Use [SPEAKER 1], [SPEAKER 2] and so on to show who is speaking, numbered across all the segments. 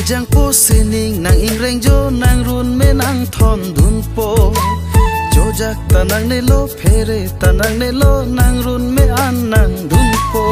[SPEAKER 1] jang po sining nang ingreng jo nang run me nang thon dun po jojak tanang ne lo phere tanang ne lo nang run me an nang dun po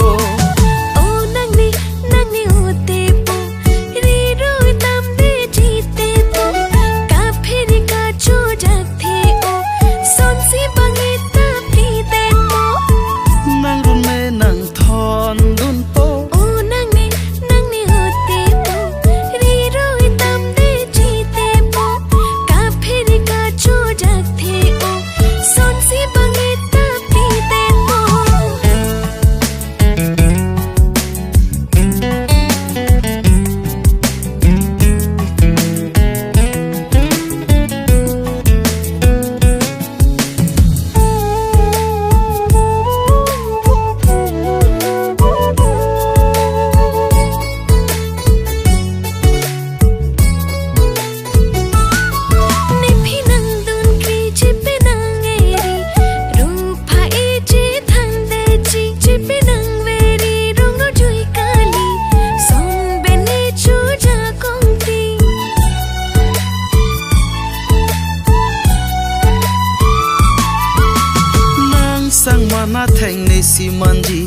[SPEAKER 1] sang mana theng ne si manji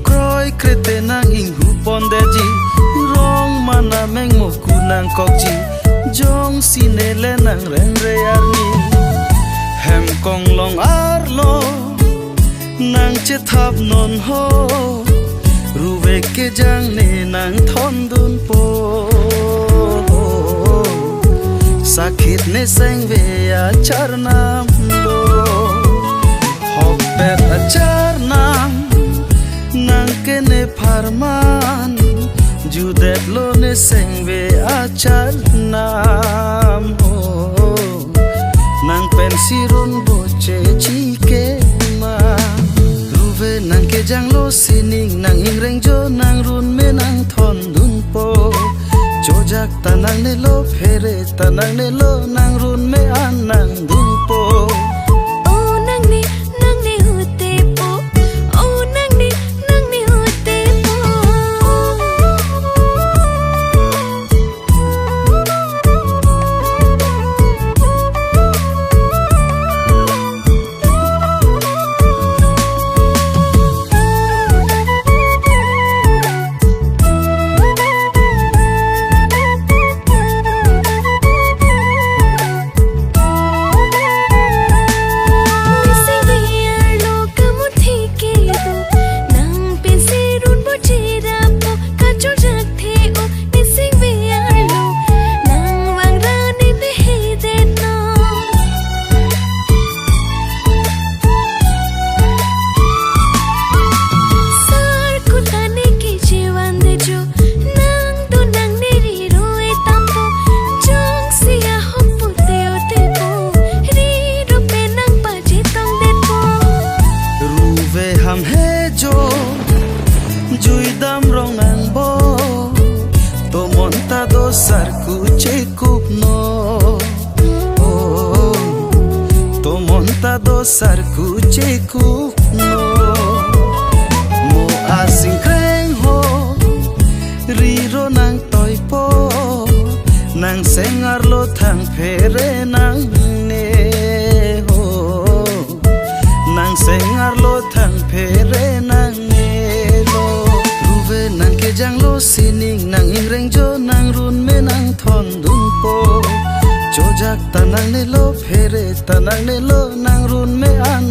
[SPEAKER 1] kroi krete nang ing hu ponde ji rong mana meng mo kunang kok ji jong si ne le nang ren re arni hem kong long arlo nang che thap non ho ruwe ke jang ne nang thon dun po sakit ne seng ve a charnam lo bet achar nam nang kene farman judet lo ne sengve achar nam nang pensirun boche chike ma ruve nang ke jang lo sining nang ingreng jo nang run me nang thon dun po jojak tanang ne lo phere tanang ne lo nang run me an nang dun po juidam rong nang bo to monta do sarku chekup no to monta do sarku chekup no mo asing kreng ho riro nang toy po nang sengar lo thang phere nang ne ho nang sengar lo thang phere nang nang ke jang lo sining nang ingreng jo nang run me nang thon dun po jojak tanang ne lo phere tanang ne lo nang run me an